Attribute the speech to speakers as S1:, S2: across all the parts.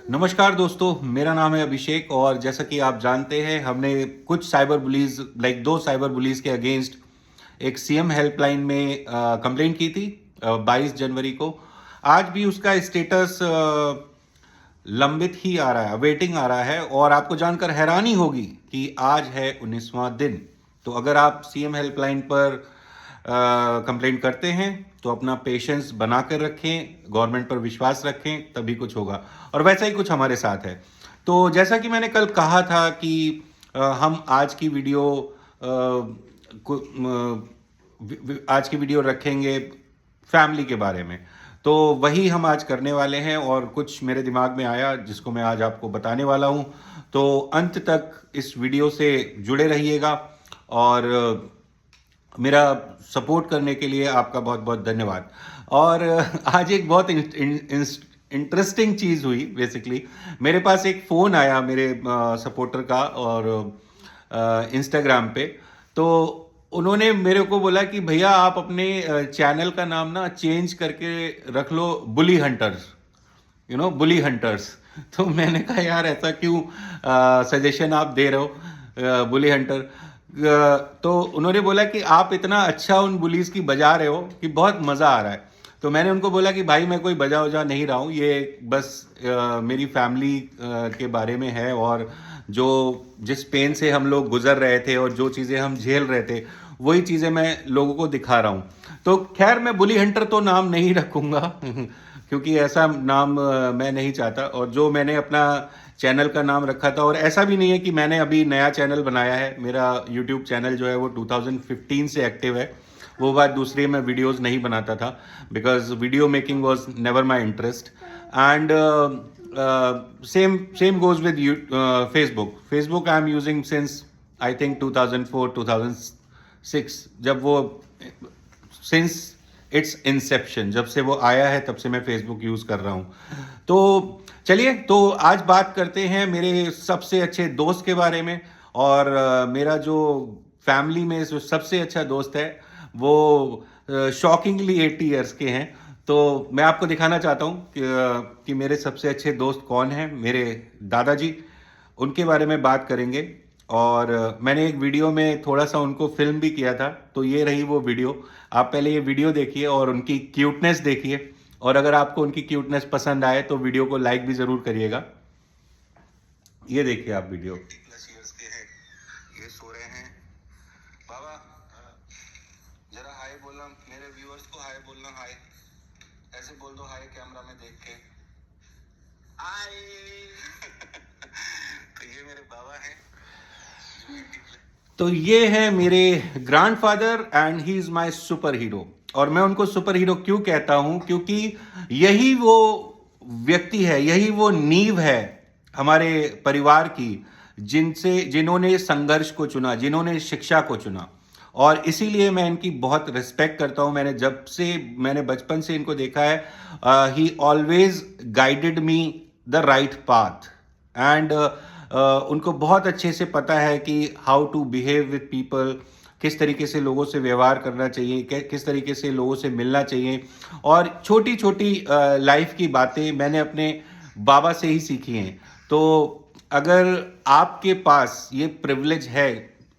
S1: नमस्कार दोस्तों, मेरा नाम है अभिषेक और जैसा कि आप जानते हैं हमने कुछ साइबर बुलीज दो साइबर बुलीज के अगेंस्ट एक सीएम हेल्पलाइन में कंप्लेंट की थी 22 जनवरी को। आज भी उसका स्टेटस लंबित ही आ रहा है, वेटिंग आ रहा है और आपको जानकर हैरानी होगी कि आज है 19वां दिन। तो अगर आप सीएम हेल्पलाइन पर कंप्लेंट करते हैं तो अपना पेशेंस बना कर रखें, गवर्नमेंट पर विश्वास रखें, तभी कुछ होगा। और वैसा ही कुछ हमारे साथ है। तो जैसा कि मैंने कल कहा था कि हम आज की वीडियो आज की वीडियो रखेंगे फैमिली के बारे में। तो वही हम आज करने वाले हैं और कुछ मेरे दिमाग में आया जिसको मैं आज आपको बताने वाला हूं। तो अंत तक इस वीडियो से जुड़े रहिएगा और मेरा सपोर्ट करने के लिए आपका बहुत बहुत धन्यवाद। और आज एक बहुत इंटरेस्टिंग चीज़ हुई। बेसिकली मेरे पास एक फ़ोन आया मेरे सपोर्टर का और इंस्टाग्राम पे। तो उन्होंने मेरे को बोला कि भैया आप अपने चैनल का नाम ना चेंज करके रख लो, बुली हंटर्स, बुली हंटर्स। तो मैंने कहा यार ऐसा क्यों सजेशन आप दे रहे हो, बुली हंटर। तो उन्होंने बोला कि आप इतना अच्छा उन बुलीज की बजा रहे हो कि बहुत मज़ा आ रहा है। तो मैंने उनको बोला कि भाई मैं कोई बजा वजा नहीं रहा हूँ, ये बस मेरी फैमिली के बारे में है और जो जिस पेन से हम लोग गुजर रहे थे और जो चीज़ें हम झेल रहे थे वही चीज़ें मैं लोगों को दिखा रहा हूँ। तो खैर मैं बुली हंटर तो नाम नहीं रखूँगा क्योंकि ऐसा नाम मैं नहीं चाहता। और जो मैंने अपना चैनल का नाम रखा था, और ऐसा भी नहीं है कि मैंने अभी नया चैनल बनाया है, मेरा यूट्यूब चैनल जो है वो 2015 से एक्टिव है। वो बात दूसरी, मैं वीडियोस नहीं बनाता था because video making was never my interest. And same goes with Facebook I am using since I think 2004 2006, जब वो सिंस इट्स इंसेप्शन, जब से वो आया है तब से मैं फेसबुक यूज कर रहा हूँ। तो चलिए, तो आज बात करते हैं मेरे सबसे अच्छे दोस्त के बारे में। और मेरा जो फैमिली में जो सबसे अच्छा दोस्त है वो शॉकिंगली 80 ईयर्स के हैं। तो मैं आपको दिखाना चाहता हूँ कि मेरे सबसे अच्छे दोस्त कौन हैं। मेरे दादाजी, उनके बारे में बात करेंगे। और मैंने एक वीडियो में थोड़ा सा उनको फिल्म भी किया था, तो ये रही वो वीडियो। आप पहले ये वीडियो देखिए और उनकी क्यूटनेस देखिए, और अगर आपको उनकी क्यूटनेस पसंद आए तो वीडियो को लाइक भी जरूर करिएगा। ये देखिए आप वीडियो। 80+ ईयर्स के हैं, ये सो रहे हैं। बाबा जरा हाय बोलना, मेरे व्यूअर्स को हाय बोलना। हाय ऐसे बोल दो, हाय कैमरा में देख के, हाय तो ये मेरे बाबा हैं। तो ये है मेरे grandfather and he is my super hero. और मैं उनको सुपर हीरो क्यों कहता हूं, क्योंकि यही वो व्यक्ति है, यही वो नींव है हमारे परिवार की, जिन्होंने संघर्ष को चुना, जिन्होंने शिक्षा को चुना। और इसीलिए मैं इनकी बहुत रिस्पेक्ट करता हूं। मैंने बचपन से इनको देखा है। He always guided me the right path. And उनको बहुत अच्छे से पता है कि how to behave with people, किस तरीके से लोगों से व्यवहार करना चाहिए, किस तरीके से लोगों से मिलना चाहिए। और छोटी छोटी लाइफ की बातें मैंने अपने बाबा से ही सीखी हैं। तो अगर आपके पास ये प्रिविलेज है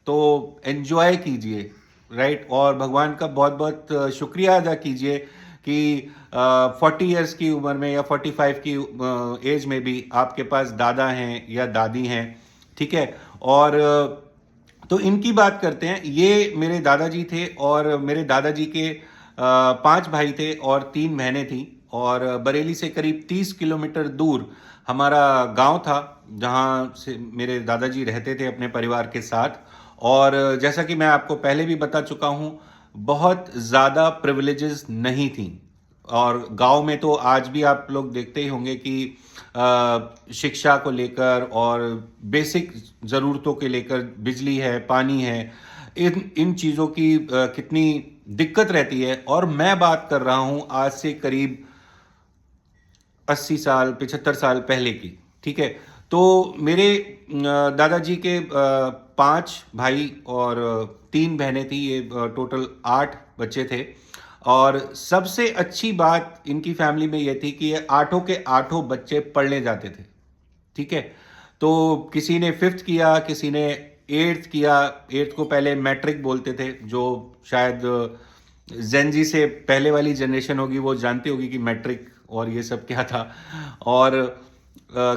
S1: तो एंजॉय कीजिए, राइट। और भगवान का बहुत बहुत शुक्रिया अदा कीजिए कि 40 ईयर्स की उम्र में या 45 की एज में भी आपके पास दादा हैं या दादी हैं, ठीक है। और तो इनकी बात करते हैं। ये मेरे दादाजी थे और मेरे दादाजी के 5 भाई थे और 3 बहनें थी। और बरेली से करीब 30 किलोमीटर दूर हमारा गांव था जहां से मेरे दादाजी रहते थे अपने परिवार के साथ। और जैसा कि मैं आपको पहले भी बता चुका हूं, बहुत ज़्यादा प्रिविलेजेस नहीं थी। और गांव में तो आज भी आप लोग देखते ही होंगे कि शिक्षा को लेकर और बेसिक ज़रूरतों के लेकर, बिजली है, पानी है, इन चीज़ों की कितनी दिक्कत रहती है। और मैं बात कर रहा हूं आज से करीब 80 साल 75 साल पहले की, ठीक है। तो मेरे दादाजी के 5 भाई और 3 बहनें थी, ये टोटल 8 बच्चे थे। और सबसे अच्छी बात इनकी फैमिली में ये थी कि ये 8 के 8 बच्चे पढ़ने जाते थे। ठीक है। तो किसी ने 5th किया, किसी ने 8th किया। 8th को पहले मैट्रिक बोलते थे, जो शायद जेनजी से पहले वाली जनरेशन होगी वो जानती होगी कि मैट्रिक और ये सब क्या था। और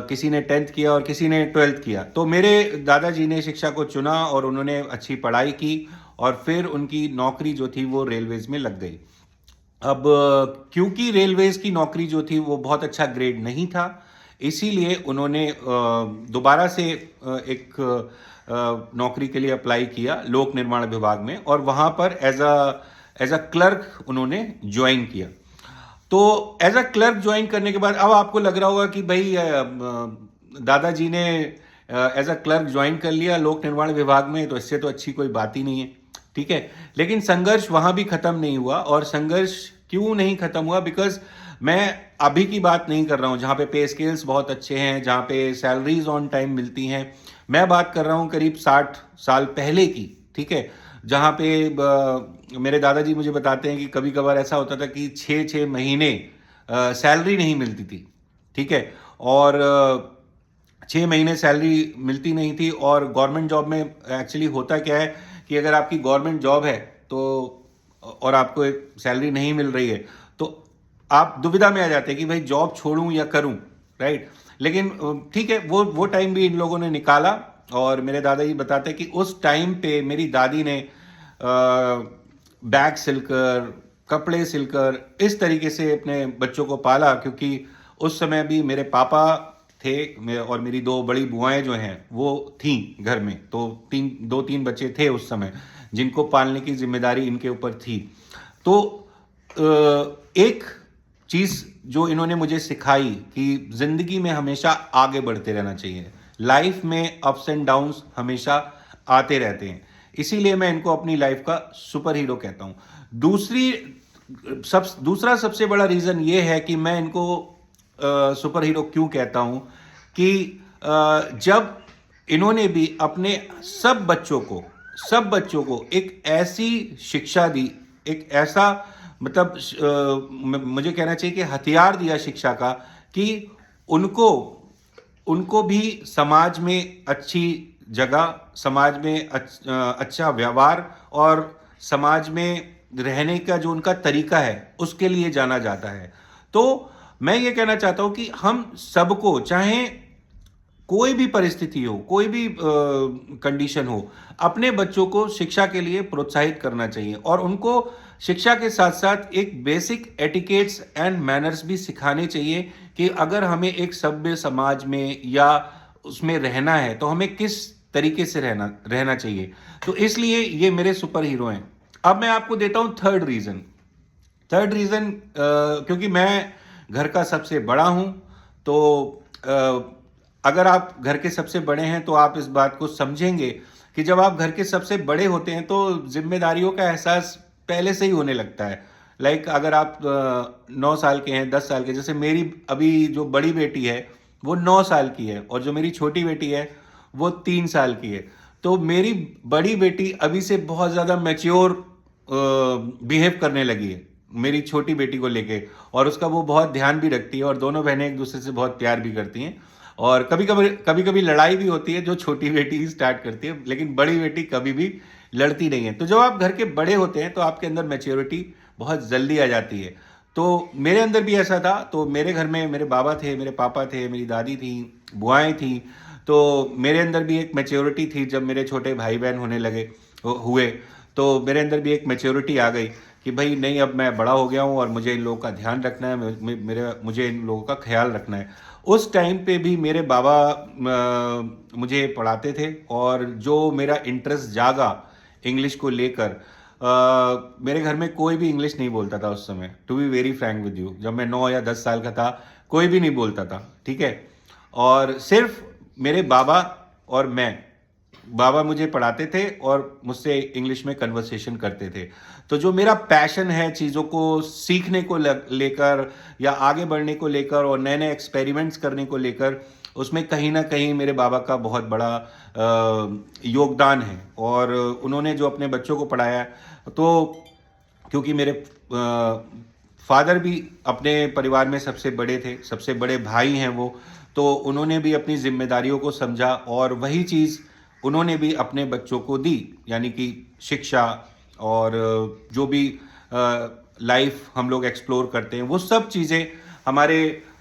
S1: किसी ने 10th किया और किसी ने 12th किया। तो मेरे दादाजी ने शिक्षा को चुना और उन्होंने अच्छी पढ़ाई की और फिर उनकी नौकरी जो थी वो रेलवेज में लग गई। अब क्योंकि रेलवेज की नौकरी जो थी वो बहुत अच्छा ग्रेड नहीं था, इसीलिए उन्होंने दोबारा से एक नौकरी के लिए अप्लाई किया लोक निर्माण विभाग में, और वहां पर एज अ क्लर्क उन्होंने ज्वाइन किया। तो एज अ क्लर्क ज्वाइन करने के बाद अब आपको लग रहा होगा कि भाई दादाजी ने एज अ क्लर्क ज्वाइन कर लिया लोक निर्माण विभाग में, तो इससे तो अच्छी कोई बात ही नहीं है, ठीक है। लेकिन संघर्ष वहां भी खत्म नहीं हुआ। और संघर्ष क्यों नहीं खत्म हुआ? बिकॉज मैं अभी की बात नहीं कर रहा हूं जहां पे स्केल्स बहुत अच्छे हैं, जहां पे सैलरीज ऑन टाइम मिलती हैं। मैं बात कर रहा हूं करीब 60 साल पहले की, ठीक है, जहां पे मेरे दादाजी मुझे बताते हैं कि कभी कभार ऐसा होता था कि 6-6 महीने सैलरी नहीं मिलती थी, ठीक है। और 6 महीने सैलरी मिलती नहीं थी। और गवर्नमेंट जॉब में एक्चुअली होता क्या है कि अगर आपकी गवर्नमेंट जॉब है तो और आपको एक सैलरी नहीं मिल रही है तो आप दुविधा में आ जाते हैं कि भाई जॉब छोड़ूं या करूं, राइट। लेकिन ठीक है, वो टाइम भी इन लोगों ने निकाला। और मेरे दादाजी बताते हैं कि उस टाइम पे मेरी दादी ने बैग सिलकर, कपड़े सिलकर इस तरीके से अपने बच्चों को पाला, क्योंकि उस समय भी मेरे पापा थे और मेरी 2 बड़ी बुआएं जो हैं वो थीं घर में। तो 2-3 बच्चे थे उस समय जिनको पालने की जिम्मेदारी इनके ऊपर थी। तो एक चीज जो इन्होंने मुझे सिखाई कि जिंदगी में हमेशा आगे बढ़ते रहना चाहिए, लाइफ में अप्स एंड डाउन्स हमेशा आते रहते हैं, इसीलिए मैं इनको अपनी लाइफ का सुपर हीरो कहता हूं। दूसरा सबसे बड़ा रीजन ये है कि मैं इनको सुपर हीरो क्यों कहता हूं कि जब इन्होंने भी अपने सब बच्चों को एक ऐसी शिक्षा दी, एक ऐसा मतलब मुझे कहना चाहिए कि हथियार दिया शिक्षा का, कि उनको भी समाज में अच्छी जगह, समाज में अच्छा व्यवहार और समाज में रहने का जो उनका तरीका है उसके लिए जाना जाता है। तो मैं ये कहना चाहता हूं कि हम सबको, चाहे कोई भी परिस्थिति हो, कोई भी कंडीशन हो, अपने बच्चों को शिक्षा के लिए प्रोत्साहित करना चाहिए और उनको शिक्षा के साथ साथ एक बेसिक एटिकेट्स एंड मैनर्स भी सिखाने चाहिए कि अगर हमें एक सभ्य समाज में या उसमें रहना है तो हमें किस तरीके से रहना चाहिए। तो इसलिए ये मेरे सुपर हीरो हैं। अब मैं आपको देता हूं थर्ड रीजन, क्योंकि मैं घर का सबसे बड़ा हूं। तो अगर आप घर के सबसे बड़े हैं तो आप इस बात को समझेंगे कि जब आप घर के सबसे बड़े होते हैं तो जिम्मेदारियों का एहसास पहले से ही होने लगता है। लाइक अगर आप 9 साल के हैं, 10 साल के, जैसे मेरी अभी जो बड़ी बेटी है वो 9 साल की है और जो मेरी छोटी बेटी है वो 3 साल की है। तो मेरी बड़ी बेटी अभी से बहुत ज़्यादा मैच्योर बिहेव करने लगी है मेरी छोटी बेटी को लेके, और उसका वो बहुत ध्यान भी रखती है और दोनों बहनें एक दूसरे से बहुत प्यार भी करती हैं। और कभी कभी लड़ाई भी होती है जो छोटी बेटी ही स्टार्ट करती है, लेकिन बड़ी बेटी कभी भी लड़ती नहीं है। तो जब आप घर के बड़े होते हैं तो आपके अंदर मैच्योरिटी बहुत जल्दी आ जाती है। तो मेरे अंदर भी ऐसा था। तो मेरे घर में मेरे बाबा थे, मेरे पापा थे, मेरी दादी थी, बुआएं थी। तो मेरे अंदर भी एक मैच्योरिटी थी। जब मेरे छोटे भाई बहन हुए तो मेरे अंदर भी एक मैच्योरिटी आ गई कि भाई नहीं, अब मैं बड़ा हो गया हूँ और मुझे इन लोगों का ध्यान रखना है, मुझे इन लोगों का ख्याल रखना है। उस टाइम पे भी मेरे बाबा मुझे पढ़ाते थे और जो मेरा इंटरेस्ट जागा इंग्लिश को लेकर, मेरे घर में कोई भी इंग्लिश नहीं बोलता था उस समय। To be very frank with you, जब मैं 9 या 10 साल का था कोई भी नहीं बोलता था, ठीक है। और सिर्फ मेरे बाबा और बाबा मुझे पढ़ाते थे और मुझसे इंग्लिश में कन्वर्सेशन करते थे। तो जो मेरा पैशन है चीज़ों को सीखने को लेकर या आगे बढ़ने को लेकर और नए नए एक्सपेरिमेंट्स करने को लेकर, उसमें कहीं ना कहीं मेरे बाबा का बहुत बड़ा योगदान है। और उन्होंने जो अपने बच्चों को पढ़ाया, तो क्योंकि मेरे फादर भी अपने परिवार में सबसे बड़े थे, सबसे बड़े भाई हैं वो, तो उन्होंने भी अपनी जिम्मेदारियों को समझा और वही चीज़ उन्होंने भी अपने बच्चों को दी, यानी कि शिक्षा और जो भी लाइफ हम लोग एक्सप्लोर करते हैं वो सब चीज़ें हमारे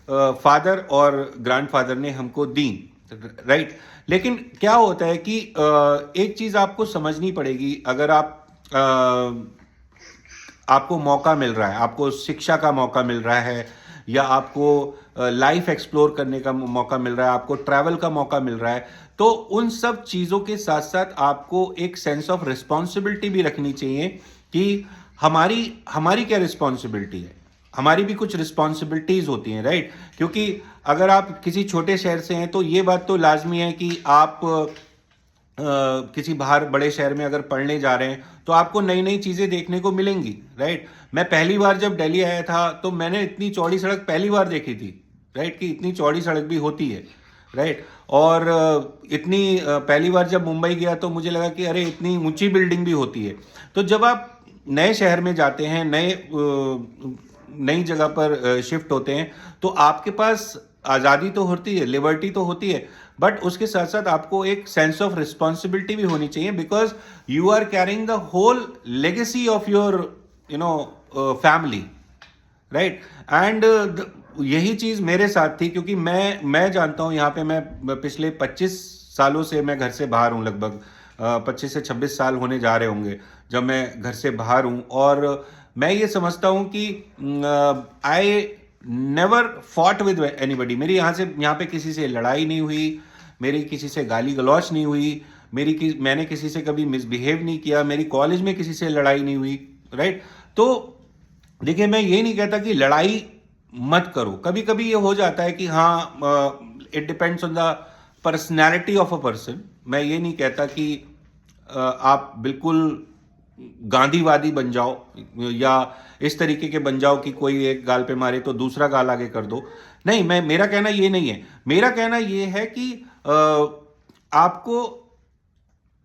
S1: फादर और ग्रैंडफादर ने हमको दी, राइट। लेकिन क्या होता है कि एक चीज़ आपको समझनी पड़ेगी, अगर आपको मौका मिल रहा है, आपको शिक्षा का मौका मिल रहा है, या आपको लाइफ एक्सप्लोर करने का मौका मिल रहा है, आपको ट्रैवल का मौका मिल रहा है, तो उन सब चीज़ों के साथ साथ आपको एक सेंस ऑफ रिस्पॉन्सिबिलिटी भी रखनी चाहिए कि हमारी हमारी क्या रिस्पॉन्सिबिलिटी है। हमारी भी कुछ रिस्पॉन्सिबिलिटीज़ होती हैं, राइट। क्योंकि अगर आप किसी छोटे शहर से हैं तो ये बात तो लाजमी है कि आप किसी बाहर बड़े शहर में अगर पढ़ने जा रहे हैं तो आपको नई नई चीज़ें देखने को मिलेंगी, राइट। मैं पहली बार जब दिल्ली आया था तो मैंने इतनी चौड़ी सड़क पहली बार देखी थी, राइट, कि इतनी चौड़ी सड़क भी होती है, राइट। और इतनी पहली बार जब मुंबई गया तो मुझे लगा कि अरे इतनी ऊंची बिल्डिंग भी होती है। तो जब आप नए शहर में जाते हैं, नई जगह पर शिफ्ट होते हैं, तो आपके पास आज़ादी तो होती है, लिबर्टी तो होती है, बट उसके साथ साथ आपको एक सेंस ऑफ रिस्पॉन्सिबिलिटी भी होनी चाहिए, because you are carrying the whole legacy of your family, right. And यही चीज़ मेरे साथ थी, क्योंकि मैं जानता हूँ यहाँ पे मैं पिछले 25 सालों से मैं घर से बाहर हूँ, लगभग 25 से 26 साल होने जा रहे होंगे जब मैं घर से बाहर हूँ, और मैं ये समझता हूँ कि I never fought with anybody. मेरी यहाँ पे किसी से लड़ाई नहीं हुई, मेरी किसी से गाली गलौच नहीं हुई, मैंने किसी से कभी मिसबिहेव नहीं किया, मेरी कॉलेज में किसी से लड़ाई नहीं हुई, राइट। तो देखिए, मैं ये नहीं कहता कि लड़ाई मत करो, कभी कभी ये हो जाता है कि हाँ, it depends on the personality of a person. मैं ये नहीं कहता कि आप बिल्कुल गांधीवादी बन जाओ या इस तरीके के बन जाओ कि कोई एक गाल पे मारे तो दूसरा गाल आगे कर दो, नहीं। मेरा कहना ये नहीं है। मेरा कहना ये है कि आपको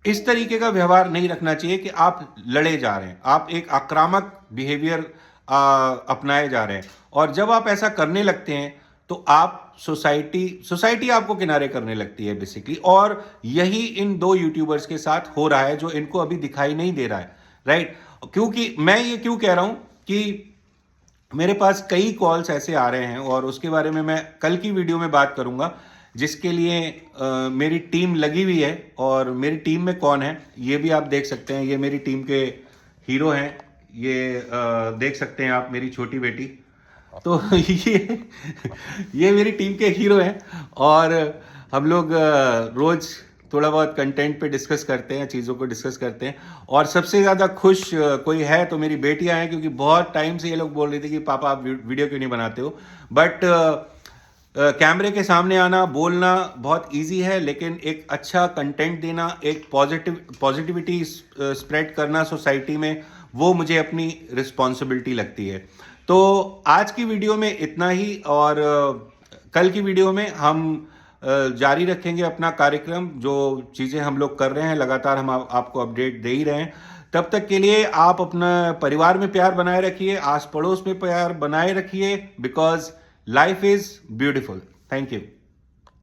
S1: इस तरीके का व्यवहार नहीं रखना चाहिए कि आप लड़े जा रहे हैं, आप एक आक्रामक बिहेवियर अपनाए जा रहे हैं, और जब आप ऐसा करने लगते हैं तो आप सोसाइटी आपको किनारे करने लगती है बेसिकली। और यही इन दो यूट्यूबर्स के साथ हो रहा है, जो इनको अभी दिखाई नहीं दे रहा है, राइट। क्योंकि मैं ये क्यों कह रहा हूं कि मेरे पास कई कॉल्स ऐसे आ रहे हैं, और उसके बारे में मैं कल की वीडियो में बात करूंगा, जिसके लिए मेरी टीम लगी हुई है। और मेरी टीम में कौन है ये भी आप देख सकते हैं, ये मेरी टीम के हीरो हैं, ये देख सकते हैं आप, मेरी छोटी बेटी। तो ये मेरी टीम के हीरो हैं, और हम लोग रोज थोड़ा बहुत कंटेंट पे डिस्कस करते हैं, चीज़ों को डिस्कस करते हैं। और सबसे ज़्यादा खुश कोई है तो मेरी बेटियां हैं, क्योंकि बहुत टाइम से ये लोग बोल रही थी कि पापा आप वीडियो क्यों नहीं बनाते हो। बट कैमरे के सामने आना, बोलना बहुत इजी है, लेकिन एक अच्छा कंटेंट देना, एक पॉजिटिविटी स्प्रेड करना सोसाइटी में, वो मुझे अपनी रिस्पॉन्सिबिलिटी लगती है। तो आज की वीडियो में इतना ही, और कल की वीडियो में हम जारी रखेंगे अपना कार्यक्रम। जो चीज़ें हम लोग कर रहे हैं लगातार हम आपको अपडेट दे ही रहे हैं। तब तक के लिए आप अपना परिवार में प्यार बनाए रखिए, आस पड़ोस में प्यार बनाए रखिए, because life is beautiful. Thank you.